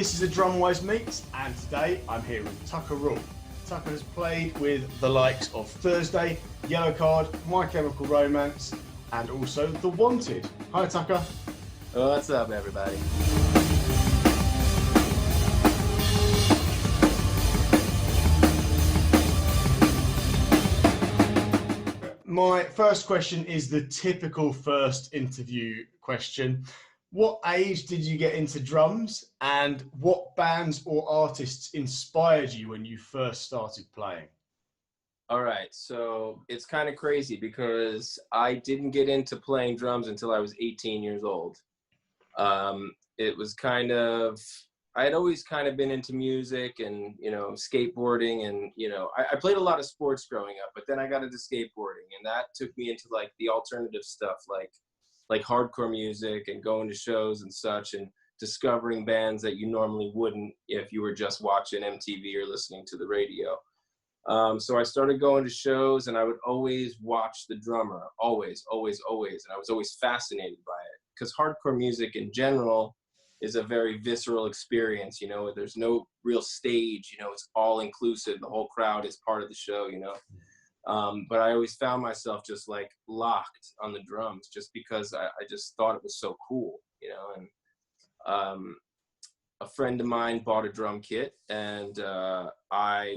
This is a DrumWise Meet, and today I'm here with Tucker Rule. Tucker has played with the likes of Thursday, Yellowcard, My Chemical Romance, and also The Wanted. Hi, Tucker. What's up, everybody? My first question is the typical first interview question. What age did you get into drums, and what bands or artists inspired you when you first started playing? All right, so it's kind of crazy because I didn't get into playing drums until I was 18 years old. It was kind of, I had always kind of been into music and, skateboarding, and, I played a lot of sports growing up, but then I got into skateboarding, and that took me into like the alternative stuff, like hardcore music and going to shows and such, and discovering bands that you normally wouldn't if you were just watching MTV or listening to the radio. So I started going to shows, and I would always watch the drummer, always. And I was always fascinated by it because hardcore music in general is a very visceral experience. There's no real stage, it's all inclusive. The whole crowd is part of the show, But I always found myself just like locked on the drums just because I just thought it was so cool, and a friend of mine bought a drum kit, and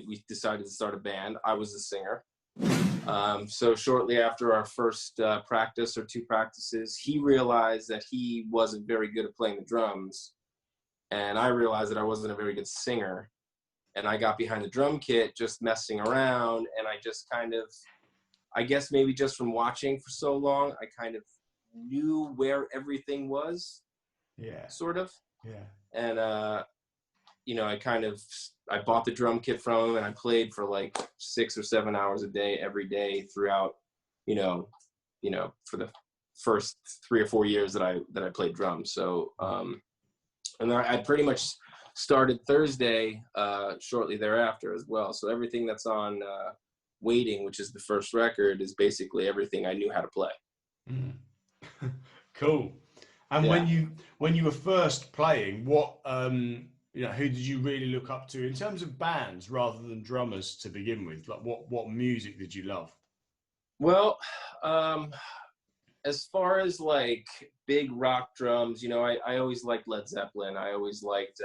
we decided to start a band. I was the singer. So shortly after our first practice or two practices, he realized that he wasn't very good at playing the drums, and I realized that I wasn't a very good singer. And I got behind the drum kit just messing around, and I just kind of, I guess maybe just from watching for so long, I kind of knew where everything was. Yeah. Sort of. Yeah. And, I bought the drum kit from him, and I played for like 6 or 7 hours a day, every day throughout, for the first 3 or 4 years that I played drums. So, and I pretty much started Thursday shortly thereafter as well. So everything that's on Waiting, which is the first record, is basically everything I knew how to play. Mm. Cool. And Yeah. when you were first playing, what who did you really look up to in terms of bands rather than drummers to begin with? Like what music did you love? Well, as far as like big rock drums, I always liked Led Zeppelin. I always liked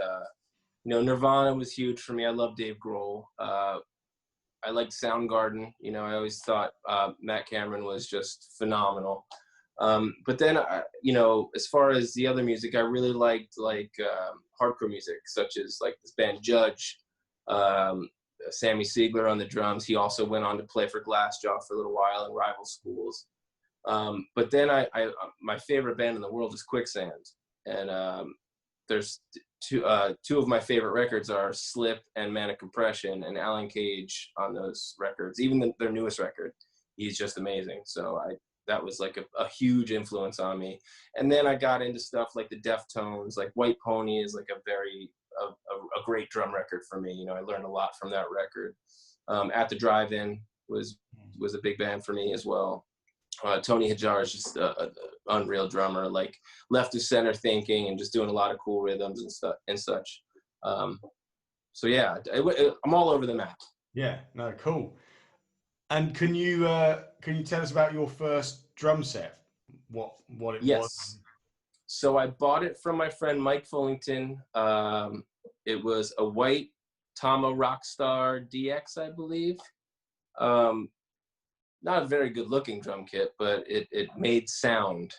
Nirvana was huge for me. I love Dave Grohl. I liked Soundgarden. I always thought Matt Cameron was just phenomenal. But then, as far as the other music, I really liked hardcore music, such as like this band Judge, Sammy Siegler on the drums. He also went on to play for Glassjaw for a little while in rival schools. But then my favorite band in the world is Quicksand. And there's two of my favorite records are Slip and Manic Compression, and Alan Cage on those records. Even their newest record, he's just amazing. So that was like a huge influence on me. And then I got into stuff like the Deftones, like White Pony is like a great drum record for me. I learned a lot from that record. At the Drive-In was a big band for me as well. Tony Hajar is just an unreal drummer, like left to center thinking and just doing a lot of cool rhythms and stuff and such. So yeah, I'm all over the map. Yeah, no, cool. And can you tell us about your first drum set? What it was? So I bought it from my friend Mike Fullington. It was a white Tama Rockstar DX, I believe. Not a very good looking drum kit, but it made sound,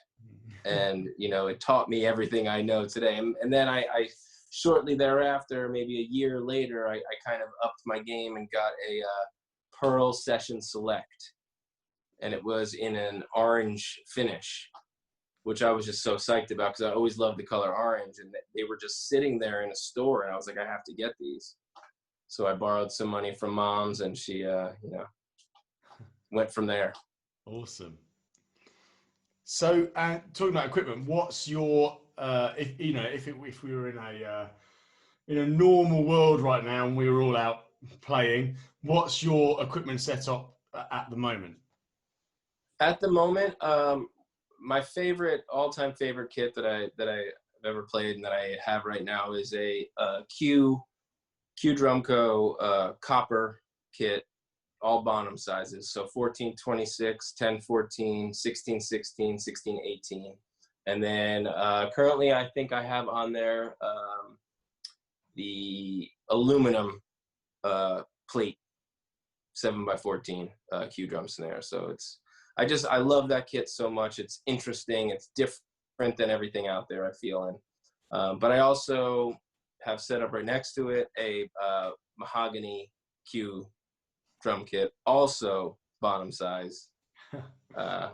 and it taught me everything I know today. And then I shortly thereafter, maybe a year later, I kind of upped my game and got a Pearl Session Select, and it was in an orange finish, which I was just so psyched about because I always loved the color orange, and they were just sitting there in a store, and I was like, I have to get these. So I borrowed some money from Mom's, and she went from there. Awesome. So talking about equipment, what's your if we were in a normal world right now and we were all out playing, what's your equipment setup at the moment? At the moment, my all-time favorite kit that I've ever played and that I have right now is a Q Drumco copper kit, all Bonham sizes. So 1426, 1014, 1616, 1618. And then currently I think I have on there the aluminum plate 7x14 Q drum snare. So I love that kit so much. It's interesting. It's different than everything out there, I feel. And but I also have set up right next to it a mahogany Q drum kit, also bottom size,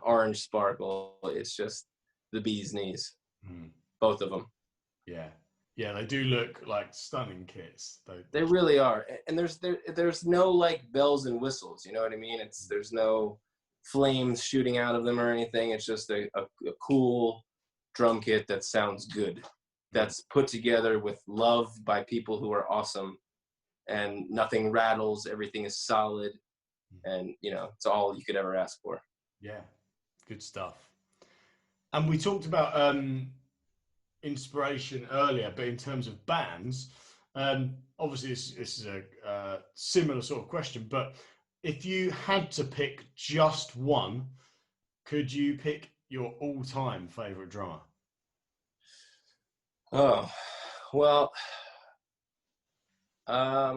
orange sparkle. It's just the bee's knees, both of them. Yeah. Yeah, they do look like stunning kits. They really are. And there's no like bells and whistles, you know what I mean? There's no flames shooting out of them or anything. It's just a cool drum kit that sounds good, that's put together with love by people who are awesome, and nothing rattles, everything is solid, and it's all you could ever ask for. Yeah, good stuff. And we talked about inspiration earlier, but in terms of bands, obviously this is a similar sort of question, but if you had to pick just one, could you pick your all-time favorite drummer? Oh, well, I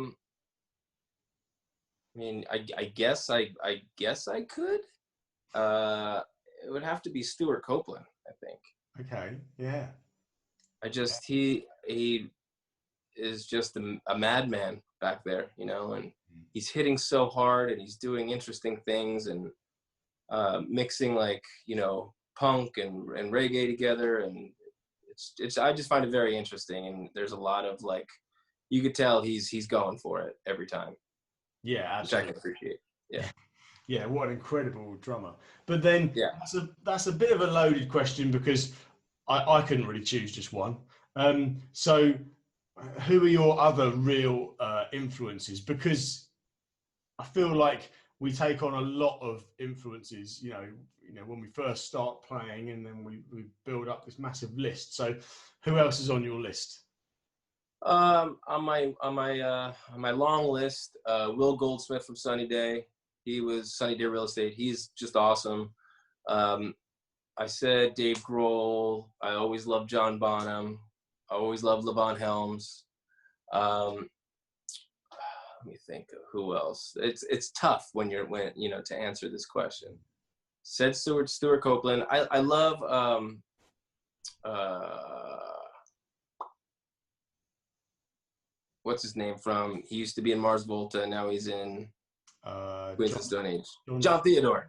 mean, I guess I could. It would have to be Stuart Copeland, I think. Okay, yeah. He is just a madman back there, and he's hitting so hard and he's doing interesting things and mixing like, punk and reggae together, and I just find it very interesting, and there's a lot of like, you could tell he's going for it every time. Yeah, absolutely. Which I can appreciate. Yeah. Yeah, what an incredible drummer. But then that's a bit of a loaded question because I couldn't really choose just one. So who are your other real influences? Because I feel like we take on a lot of influences, when we first start playing, and then we build up this massive list. So who else is on your list? On my long list, Will Goldsmith from Sunny Day. He was Sunny Day Real Estate. He's just awesome. I said Dave Grohl. I always loved John Bonham. I always loved Levon Helms. Let me think of who else. It's tough to answer this question. Said Stuart Copeland. I love what's his name from? He used to be in Mars Volta. Now he's in Queens of Stone Age. John Theodore.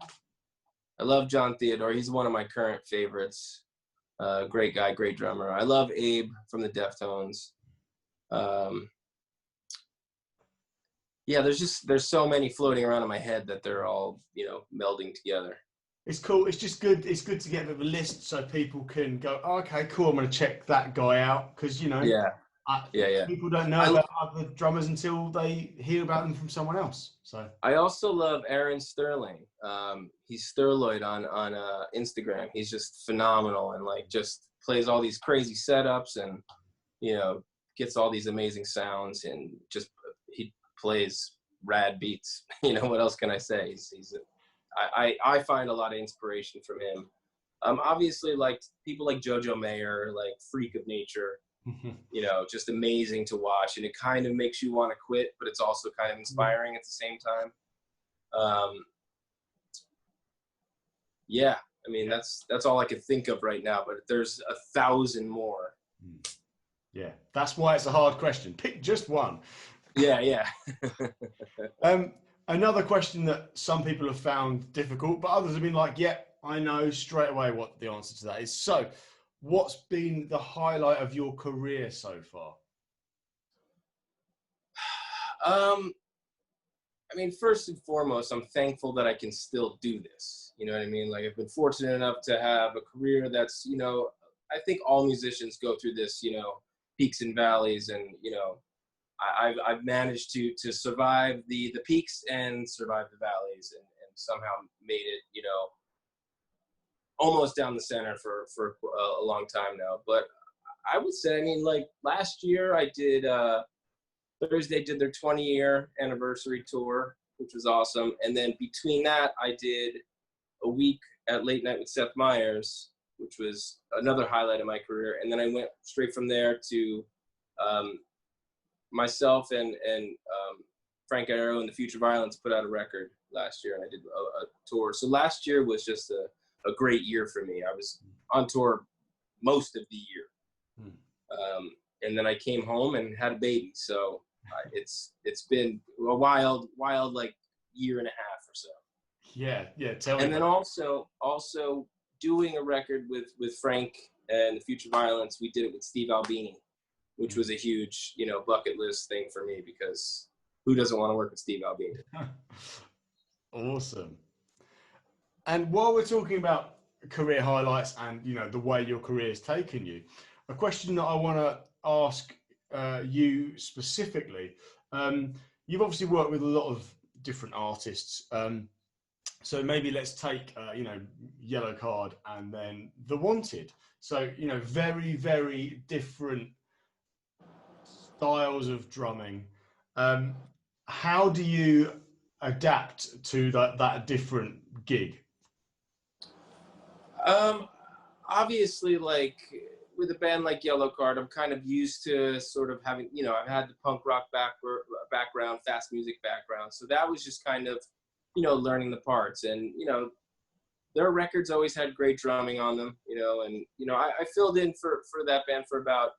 I love John Theodore. He's one of my current favorites. Great guy, great drummer. I love Abe from the Deftones. There's so many floating around in my head that they're all, melding together. It's cool. It's just good. It's good to get a bit of a list so people can go, oh, okay, cool. I'm going to check that guy out because, people don't know about other drummers until they hear about them from someone else. So I also love Aaron Sterling. He's Sterloid on Instagram. He's just phenomenal and like just plays all these crazy setups and gets all these amazing sounds and just he plays rad beats. What else can I say? I find a lot of inspiration from him. Obviously, like people like Jojo Mayer, like Freak of Nature. Just amazing to watch, and it kind of makes you want to quit, but it's also kind of inspiring at the same time. I mean that's all I can think of right now, but there's 1,000 more. Yeah, that's why it's a hard question. Pick just one. Yeah. Another question that some people have found difficult, but others have been like, yeah, I know straight away what the answer to that is. So what's been the highlight of your career so far? I mean, first and foremost, I'm thankful that I can still do this. You know what I mean? Like I've been fortunate enough to have a career that's, I think all musicians go through this, peaks and valleys, and, I've managed to survive the peaks and survive the valleys and somehow made it, almost down the center for a long time now. But I would say, I mean, like last year I did, Thursday did their 20-year anniversary tour, which was awesome. And then between that, I did a week at Late Night with Seth Meyers, which was another highlight of my career. And then I went straight from there to myself and Frank Iero and the Future Violence put out a record last year, and I did a tour. So last year was just a great year for me. I was on tour most of the year. And then I came home and had a baby. So it's been a wild like year and a half or so. Yeah, tell me. And then also doing a record with Frank and the Future Violence, we did it with Steve Albini, which was a huge, bucket list thing for me, because who doesn't want to work with Steve Albini? Awesome. And while we're talking about career highlights and, the way your career has taken you, a question that I want to ask you specifically, you've obviously worked with a lot of different artists. So maybe let's take, Yellowcard and then The Wanted. So, very, very different styles of drumming. How do you adapt to that different gig? Obviously, like with a band like Yellowcard, I'm kind of used to sort of having, I've had the punk rock background, fast music background. So that was just kind of, learning the parts. And, their records always had great drumming on them, and, I filled in for that band for about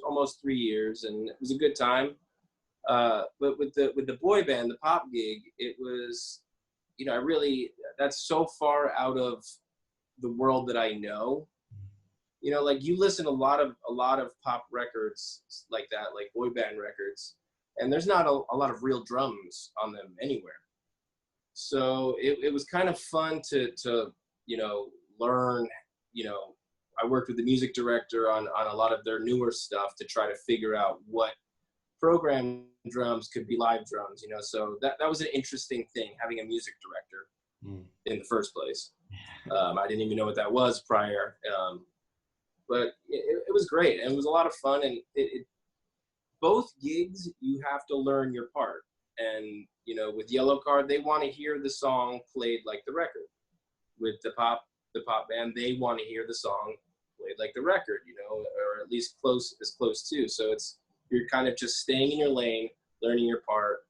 almost 3 years, and it was a good time. But with the boy band, the pop gig, it was, that's so far out of the world that I know. Like you listen to a lot of pop records like that, like boy band records, and there's not a lot of real drums on them anywhere. So it was kind of fun to learn. I worked with the music director on a lot of their newer stuff to try to figure out what program drums could be live drums, so that was an interesting thing, having a music director in the first place. I didn't even know what that was prior, but it was great, and it was a lot of fun. And both gigs, you have to learn your part. And with Yellowcard, they want to hear the song played like the record. With the pop band, they want to hear the song played like the record, or at least as close to. So you're kind of just staying in your lane, learning your part,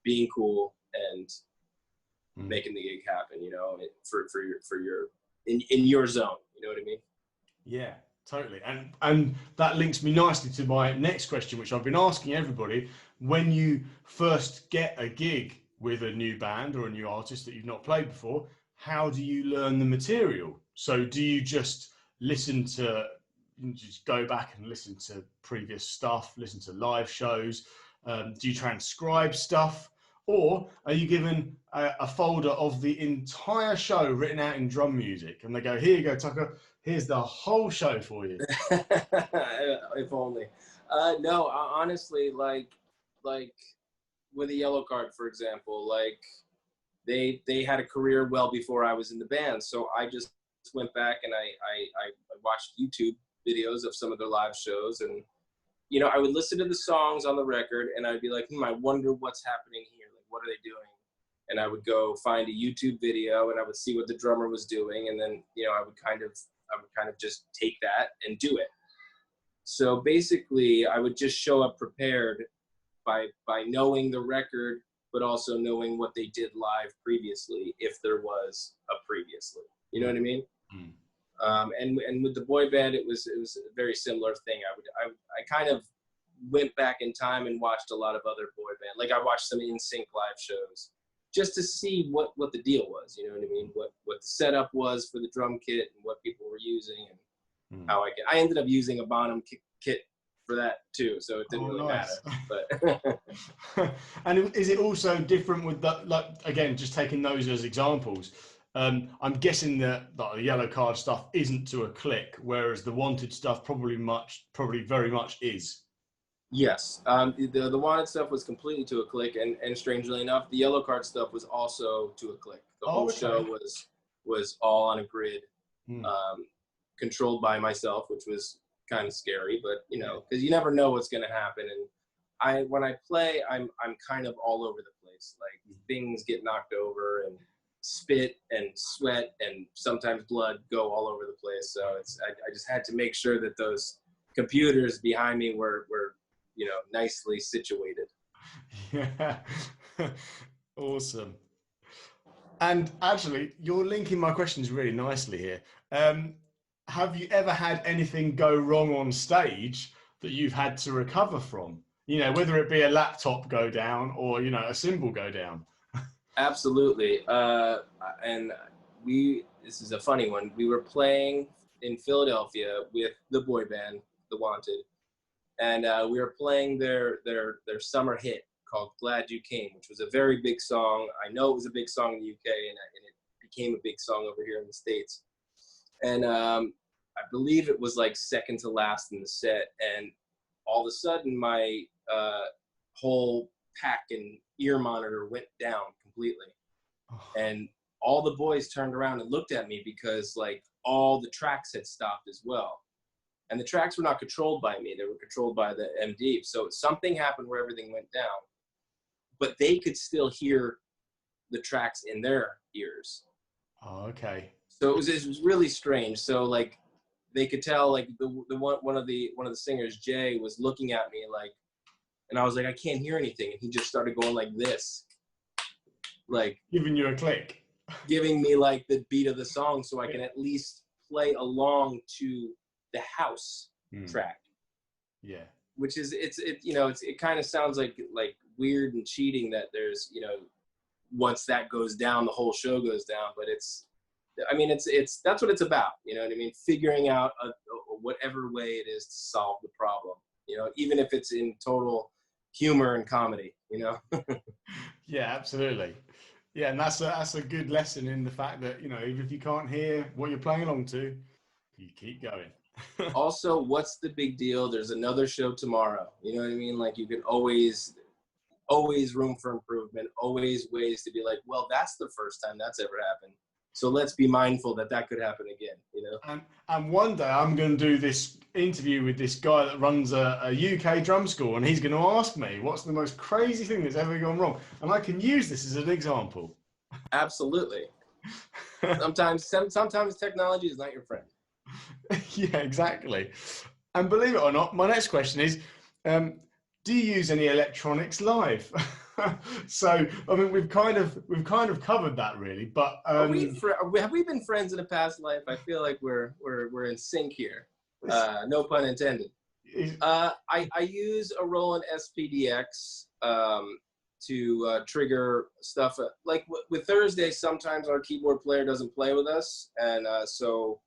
being cool, and making the gig happen, for your in your zone. You know what I mean? Yeah, totally. And that links me nicely to my next question, which I've been asking everybody. When you first get a gig with a new band or a new artist that you've not played before, how do you learn the material? So do you just just go back and listen to previous stuff, listen to live shows? Do you transcribe stuff? Or are you given a folder of the entire show written out in drum music, and they go, here you go, Tucker, here's the whole show for you? If only. No, honestly, like with a Yellowcard, for example, like they had a career well before I was in the band. So I just went back and I watched YouTube videos of some of their live shows, and I would listen to the songs on the record, and I'd be like, I wonder what's happening here. Like, what are they doing? And I would go find a YouTube video, and I would see what the drummer was doing, and then I would kind of just take that and do it. So basically, I would just show up prepared by knowing the record, but also knowing what they did live previously, if there was a previously. You know what I mean? And with the boy band, it was a very similar thing. I kind of went back in time and watched a lot of other boy band. Like I watched some NSYNC live shows just to see what the deal was. You know what I mean? What the setup was for the drum kit and what people were using, and how I ended up using a Bonham kit for that too, so it didn't really matter. But and is it also different with that? Like again, just taking those as examples. I'm guessing that the Yellowcard stuff isn't to a click, whereas the Wanted stuff probably very much is. Yes, the Wanted stuff was completely to a click, and strangely enough, the Yellowcard stuff was also to a click. The whole show was all on a grid, controlled by myself, which was kind of scary, but you know, because you never know what's going to happen. And when I play, I'm kind of all over the place. Like things get knocked over, and spit and sweat and sometimes blood go all over the place. So I just had to make sure that those computers behind me were you know, nicely situated. Yeah. Awesome. And actually, you're linking my questions really nicely here. Have you ever had anything go wrong on stage that you've had to recover from? You know, whether it be a laptop go down or, you know, a cymbal go down. Absolutely. And this is a funny one. We were playing in Philadelphia with the boy band, The Wanted. And we were playing their summer hit called Glad You Came, which was a very big song. I know it was a big song in the UK, and it became a big song over here in the States. And I believe it was like second to last in the set. And all of a sudden, my whole pack and ear monitor went down completely. And all the boys turned around and looked at me because like all the tracks had stopped as well. And the tracks were not controlled by me. They were controlled by the MD. So something happened where everything went down, but they could still hear the tracks in their ears. Oh, okay. So it was really strange. So like they could tell, like the one of the singers, Jay, was looking at me like, and I was like, I can't hear anything. And he just started going like this, like Giving you a click. Giving me like the beat of the song so I can at least play along to the house track. Yeah. Which is, it kind of sounds like weird and cheating that there's, you know, once that goes down, the whole show goes down. But it's that's what it's about. You know what I mean? Figuring out whatever way it is to solve the problem, you know, even if it's in total humor and comedy, you know? Yeah, absolutely. Yeah. And that's a good lesson in the fact that, you know, even if you can't hear what you're playing along to, you keep going. Also, what's the big deal? There's another show tomorrow. You know what I mean? Like you can always room for improvement, always ways to be like, well, that's the first time that's ever happened. So let's be mindful that could happen again, you know? And one day I'm going to do this interview with this guy that runs a UK drum school, and he's going to ask me what's the most crazy thing that's ever gone wrong. And I can use this as an example. Absolutely. Sometimes technology is not your friend. Yeah, exactly. And believe it or not, my next question is, do you use any electronics live? So, I mean, we've kind of covered that really, but have we been friends in a past life? I feel like we're in sync here. No pun intended. I use a Roland SPDX to trigger stuff. Like with Thursday, sometimes our keyboard player doesn't play with us, and so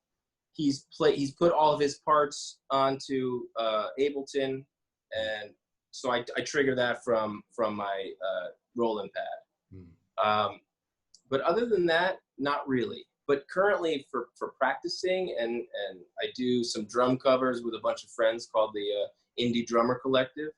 he's put all of his parts onto Ableton, and so I trigger that from my Roland pad. But other than that, not really. But currently for practicing, and I do some drum covers with a bunch of friends called the Indie Drummer Collective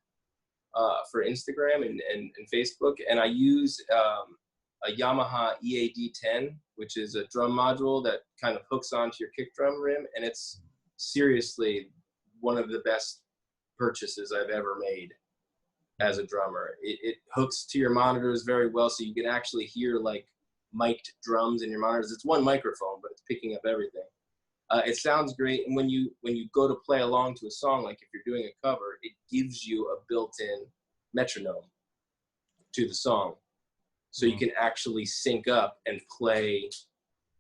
for Instagram and Facebook, and I use a Yamaha EAD10, which is a drum module that kind of hooks onto your kick drum rim, and it's seriously one of the best purchases I've ever made as a drummer. It hooks to your monitors very well, so you can actually hear like mic'd drums in your monitors. It's one microphone, but it's picking up everything. It sounds great, and when you go to play along to a song, like if you're doing a cover, it gives you a built-in metronome to the song. So you can actually sync up and play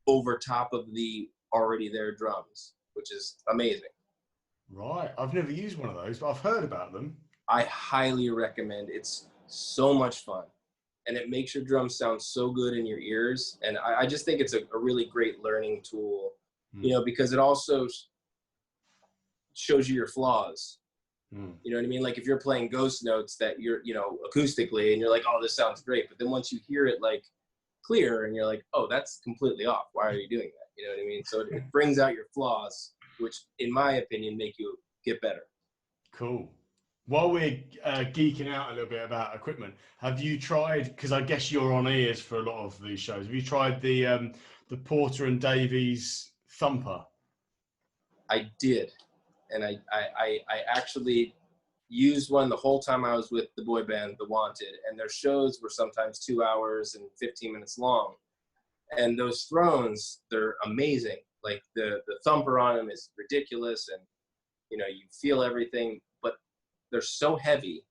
over top of the already there drums, which is amazing. Right. I've never used one of those, but I've heard about them. I highly recommend. It's so much fun, and it makes your drums sound so good in your ears. And I just think it's a really great learning tool, you know, because it also shows you your flaws. You know what I mean? Like if you're playing ghost notes that you're, you know, acoustically, and you're like, oh, this sounds great. But then once you hear it like clear, and you're like, oh, that's completely off. Why are you doing that? You know what I mean? So it brings out your flaws, which in my opinion, make you get better. Cool. While we're geeking out a little bit about equipment, have you tried, because I guess you're on ears for a lot of these shows, have you tried the Porter and Davies Thumper? I did. And I actually used one the whole time I was with the boy band, The Wanted, and their shows were sometimes 2 hours and 15 minutes long. And those thrones, they're amazing. Like the thumper on them is ridiculous, and you know, you feel everything, but they're so heavy,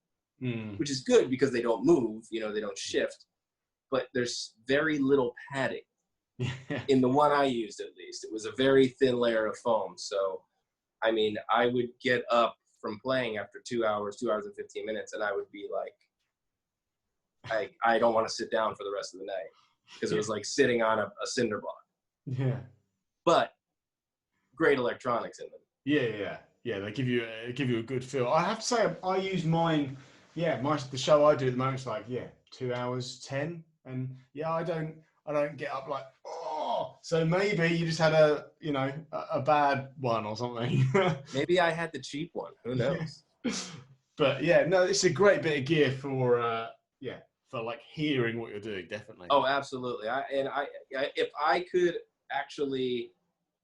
which is good because they don't move, you know, they don't shift, but there's very little padding. In the one I used, at least, it was a very thin layer of foam. So, I mean, I would get up from playing after 2 hours, 2 hours and 15 minutes, and I would be like, I don't want to sit down for the rest of the night, because it was like sitting on a cinder block. Yeah. But great electronics in them. Yeah. They give you a good feel. I have to say, I use mine. Yeah, the show I do at the moment is like 2 hours 10, and I don't get up like, oh. So maybe you just had a bad one or something. Maybe I had the cheap one. Who knows? But no, it's a great bit of gear for for like hearing what you're doing. Definitely. Oh, absolutely. If I could actually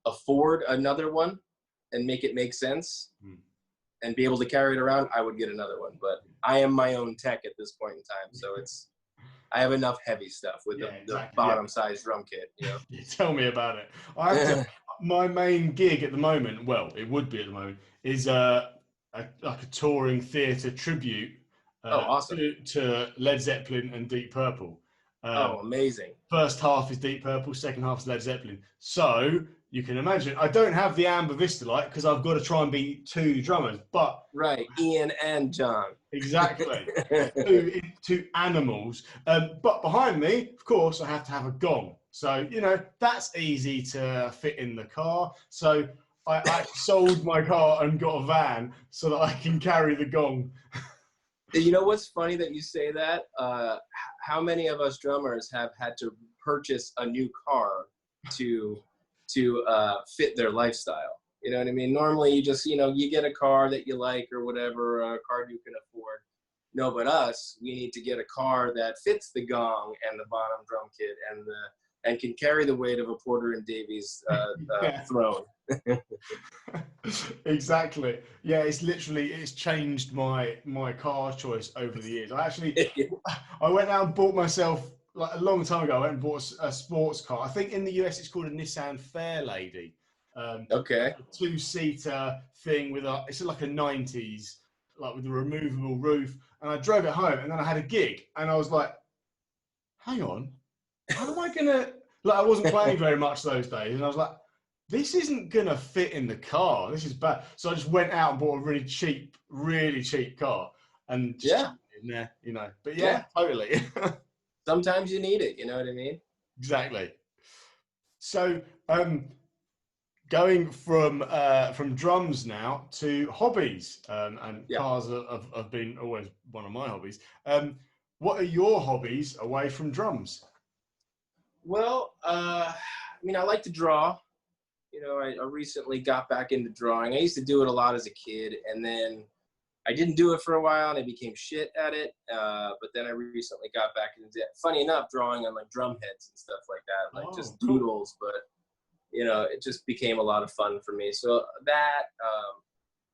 afford another one and make it make sense and be able to carry it around, I would get another one. But I am my own tech at this point in time, so I have enough heavy stuff with the bottom size drum kit. You know? Tell me about it. My main gig at the moment, well, it would be at the moment, is like a touring theatre tribute awesome. to Led Zeppelin and Deep Purple. Amazing. First half is Deep Purple, second half is Led Zeppelin. So you can imagine, I don't have the Amber Vista light because I've got to try and be two drummers, but... Right, Ian and John. Exactly. two animals. But behind me, of course, I have to have a gong. So, that's easy to fit in the car. So I sold my car and got a van so that I can carry the gong. You know what's funny that you say that? How many of us drummers have had to purchase a new car to fit their lifestyle? You know what I mean? Normally you just, you get a car that you like or whatever, a car you can afford. No, but us, we need to get a car that fits the gong and the bottom drum kit and can carry the weight of a Porter and Davies throne. Exactly. Yeah, it's changed my car choice over the years. I went out and bought myself, like a long time ago, I went and bought a sports car. I think in the US it's called a Nissan Fairlady. Okay. A two-seater thing it's like a 90s, like with a removable roof. And I drove it home, and then I had a gig, and I was like, hang on, how am I gonna, I wasn't playing very much those days, and I was like, this isn't gonna fit in the car. This is bad. So I just went out and bought a really cheap car, and just in there, But totally. Sometimes you need it. You know what I mean? Exactly. So, going from drums now to hobbies, and cars have been always one of my hobbies. What are your hobbies away from drums? Well, I like to draw. I recently got back into drawing. I used to do it a lot as a kid, and then I didn't do it for a while, and I became shit at it. But then I recently got back into it. Funny enough, drawing on like drum heads and stuff like that, like just doodles. But it just became a lot of fun for me. So that,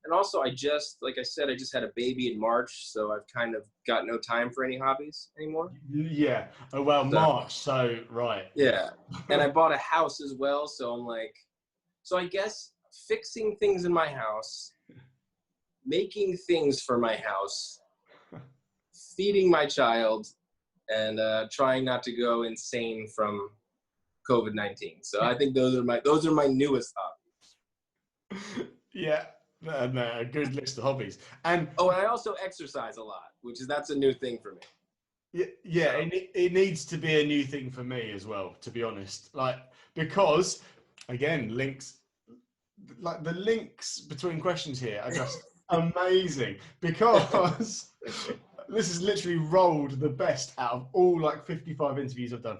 and also like I said, I just had a baby in March, so I've kind of got no time for any hobbies anymore. Yeah. Oh well, March. So right. Yeah, and I bought a house as well, so I'm like. So I guess fixing things in my house, making things for my house, feeding my child, and trying not to go insane from COVID-19. So I think those are my newest hobbies. Yeah, a good list of hobbies. And I also exercise a lot, that's a new thing for me. Yeah, so. It needs to be a new thing for me as well, to be honest. Because again, the links between questions here are just amazing, because this has literally rolled the best out of all 55 interviews I've done.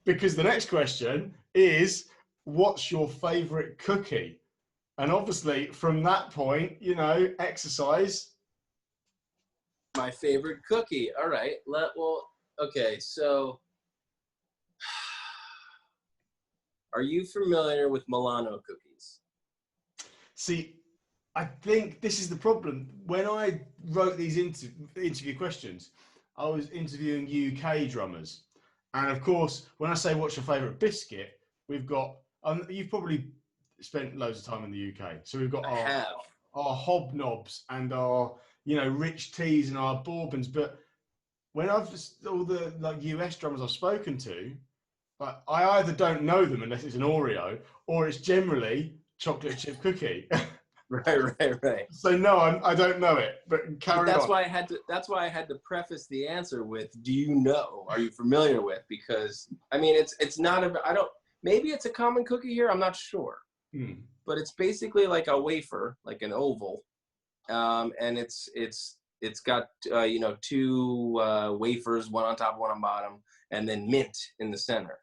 Because the next question is, what's your favorite cookie? And obviously from that point, exercise. My favorite cookie. All right. Okay. So are you familiar with Milano cookies? See, I think this is the problem. When I wrote these interview questions, I was interviewing UK drummers. And of course, when I say what's your favourite biscuit, we've got, you've probably spent loads of time in the UK. So we've got I have. our hobnobs and our, rich teas and our bourbons. But when all the like US drummers I've spoken to, like, I either don't know them unless it's an Oreo, or it's generally chocolate chip cookie. Right. So no, I don't know it, but But carry on. that's why I had to preface the answer with, do you know? Are you familiar with? Because I mean, it's not a, I don't, maybe it's a common cookie here, I'm not sure. But it's basically like a wafer, like an oval. And it's got two wafers, one on top, one on bottom, and then mint in the center.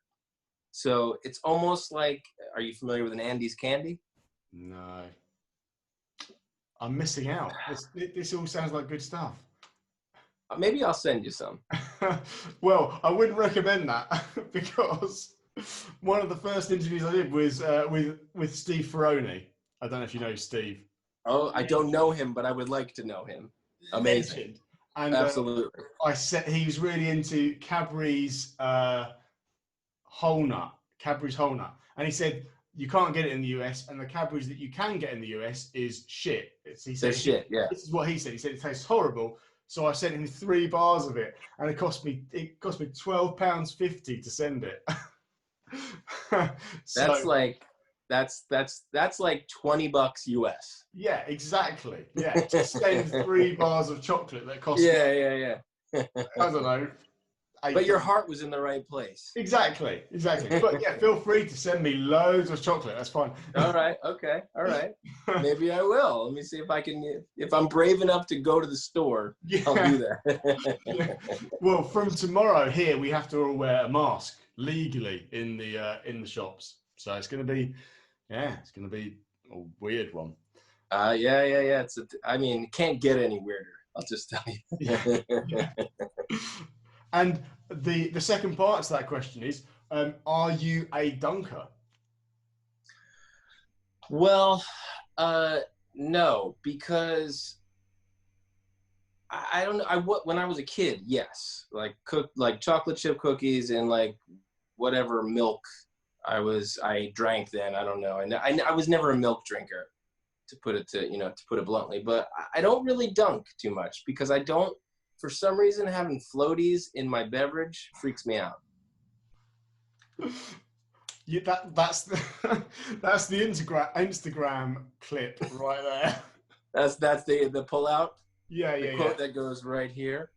So it's almost like, are you familiar with an Andes candy? No. I'm missing out. This all sounds like good stuff. Maybe I'll send you some. Well, I wouldn't recommend that because one of the first interviews I did was with Steve Ferroni. I don't know if you know Steve. Oh, I don't know him, but I would like to know him. Amazing. Legend. And absolutely. he was really into Cadbury's whole nut, and he said you can't get it in the US, and the Cadbury's that you can get in the US is shit. Shit, yeah. This is what he said. He said it tastes horrible. So I sent him 3 bars of it, and it cost me £12.50 to send it. That's like $20 US. Yeah, exactly. Yeah, to send 3 bars of chocolate that cost. Yeah. I don't know. But your heart was in the right place. Exactly. But yeah, feel free to send me loads of chocolate. That's fine. All right. Okay. All right. Maybe I will. Let me see if I can. If I'm brave enough to go to the store, I'll do that. Yeah. Well, from tomorrow here, we have to all wear a mask legally in the shops. So it's going to be, a weird one. Yeah. It can't get any weirder. I'll just tell you. Yeah. And the second part to that question is, are you a dunker? Well, no, because I don't know. When I was a kid, yes, like chocolate chip cookies and like whatever milk I drank then. I don't know, and I was never a milk drinker, to put it bluntly. But I don't really dunk too much because I don't. For some reason, having floaties in my beverage freaks me out. Yeah, that's the Instagram clip right there. That's the pull out. Yeah. Quote that goes right here.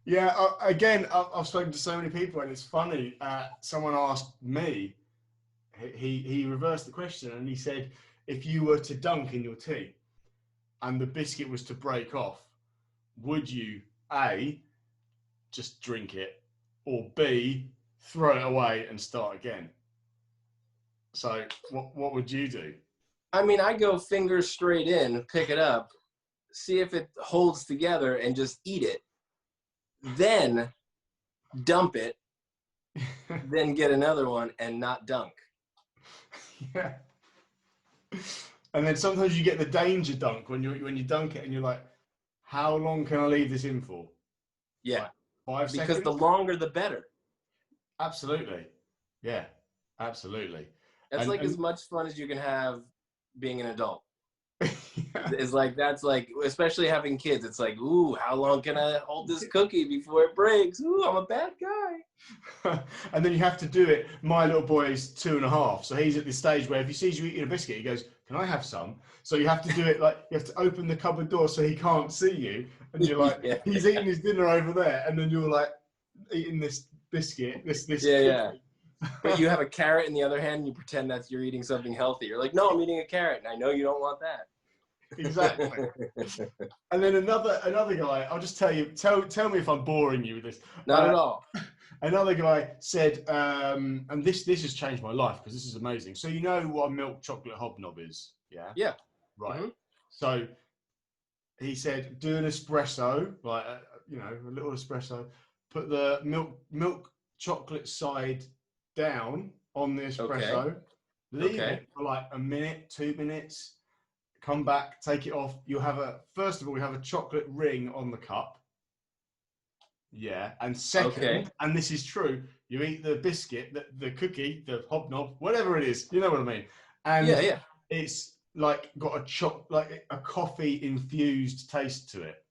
Yeah. Again, I've spoken to so many people, and it's funny. Someone asked me. He reversed the question, and he said, if you were to dunk in your tea and the biscuit was to break off, would you A, just drink it, or B, throw it away and start again? So what would you do? I mean, I go fingers straight in, pick it up, see if it holds together, and just eat it. Then dump it, then get another one and not dunk. Yeah. And then sometimes you get the danger dunk when you dunk it and you're like, how long can I leave this in for? Yeah. Like 5 seconds? Because the longer the better. Absolutely. Yeah, absolutely. That's as much fun as you can have being an adult. Yeah. It's like, that's like, especially having kids, it's like, ooh, how long can I hold this cookie before it breaks? Ooh, I'm a bad guy. And then you have to do it. My little boy is 2.5, so he's at this stage where if he sees you eating a biscuit, he goes, can I have some? So you have to do it like, you have to open the cupboard door so he can't see you, and you're like, yeah. He's eating his dinner over there, and then you're like eating this biscuit, this yeah. But you have a carrot in the other hand and you pretend that you're eating something healthy. You're like, no, I'm eating a carrot, and I know you don't want that. Exactly. And then another guy, I'll just tell you, tell me if I'm boring you with this. Not at all. Another guy said, and this has changed my life because this is amazing. So you know what a milk chocolate hobnob is? Yeah. Yeah. Right. Mm-hmm. So he said, do an espresso, like a little espresso. Put the milk chocolate side down on the espresso. Okay. Leave Okay. it for like a minute, 2 minutes. Come back, take it off. You'll have first of all, you have a chocolate ring on the cup. Yeah. And Okay. second, and this is true, you eat the biscuit, the cookie, the hobnob, whatever it is. You know what I mean? Yeah, And yeah. it's like got like a coffee infused taste to it.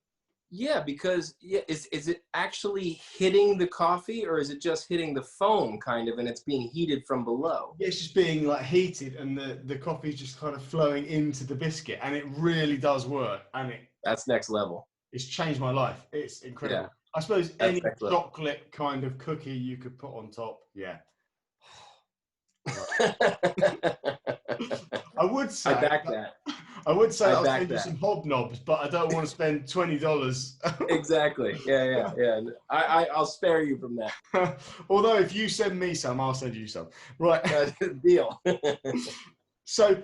Yeah, because yeah, is it actually hitting the coffee or is it just hitting the foam kind of and it's being heated from below? Yeah, it's just being like heated and the coffee's just kind of flowing into the biscuit and it really does work and That's next level. it's changed my life. It's Yeah, incredible. I suppose that's any next level. chocolate kind of cookie you could put on top. Yeah. I would I say back that. I would say I I'll back send you that. some hobnobs, but I don't want to spend $20. Exactly. Yeah, yeah, yeah. I'll spare you from that. Although if you send me some, I'll send you some. Right. Deal. So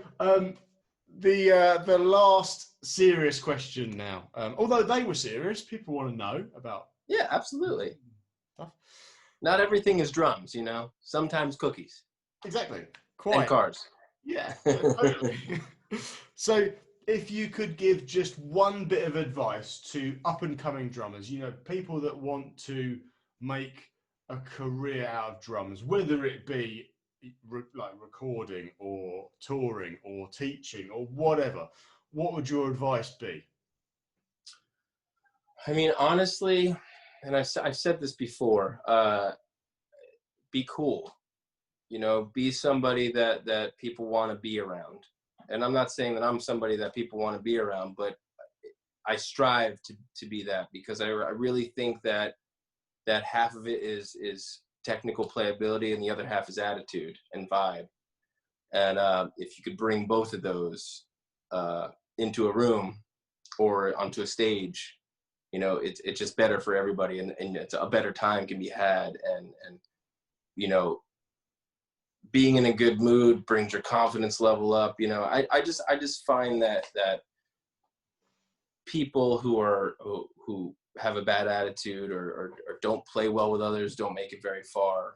the last serious question now. Although they were serious, people want to know about Yeah, absolutely. stuff. Not everything is drums, you know. Sometimes cookies Exactly. and Quite. cars. Yeah, totally. So, if you could give just one bit of advice to up and coming drummers, you know, people that want to make a career out of drums, whether it be like recording or touring or teaching or whatever, what would your advice be? I mean, honestly, and I've said this before, be cool. You know, be somebody that people want to be around. And I'm not saying that I'm somebody that people want to be around, but I strive to be that because I really think that half of it is technical playability and the other half is attitude and vibe. And if you could bring both of those into a room or onto a stage, you know, it's just better for everybody, and it's a better time can be had, and you know, being in a good mood brings your confidence level up. You know, I just find that people who have a bad attitude or don't play well with others don't make it very far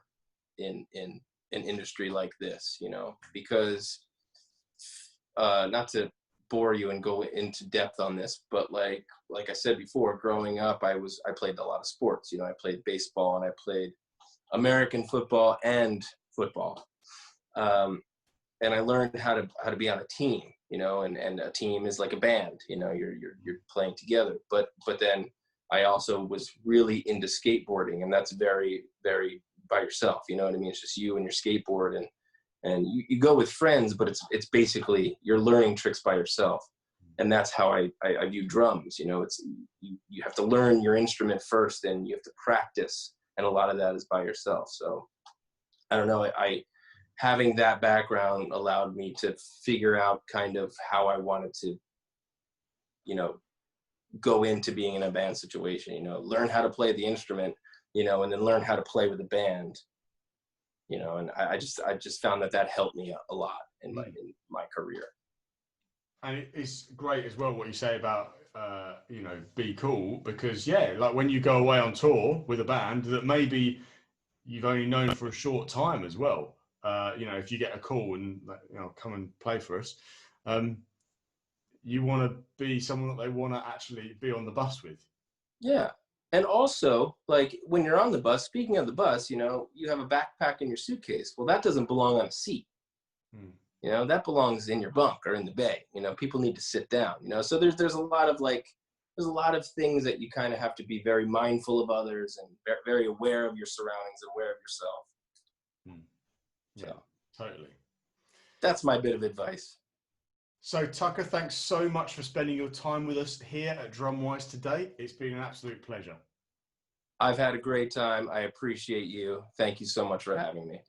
in an industry like this, you know, because not to bore you and go into depth on this, but like I said before, growing up, I played a lot of sports. You know, I played baseball and I played American football and football. And I learned how to be on a team, you know, and a team is like a band, you know, you're playing together. But then I also was really into skateboarding, and that's very, very by yourself, you know what I mean? It's just you and your skateboard, and you go with friends, but it's basically you're learning tricks by yourself. And that's how I view drums, you know, it's you have to learn your instrument first and you have to practice, and a lot of that is by yourself. So I don't know, I having that background allowed me to figure out kind of how I wanted to, you know, go into being in a band situation, you know, learn how to play the instrument, you know, and then learn how to play with a band, you know, and I just found that helped me a lot in my career. And it's great as well what you say about you know, be cool, because yeah, like when you go away on tour with a band that maybe you've only known for a short time as well, you know, if you get a call and, you know, come and play for us, you want to be someone that they want to actually be on the bus with. Yeah. And also, like when you're on the bus, speaking of the bus, you know, you have a backpack in your suitcase. Well, that doesn't belong on a seat. You know, that belongs in your bunk or in the bay. You know, people need to sit down, you know. So there's a lot of there's a lot of things that you kind of have to be very mindful of others and very aware of your surroundings, aware of yourself. Yeah, so, totally. That's my bit of advice. So Tucker, thanks so much for spending your time with us here at DrumWise today. It's been an absolute pleasure. I've had a great time. I appreciate you. Thank you so much for having me.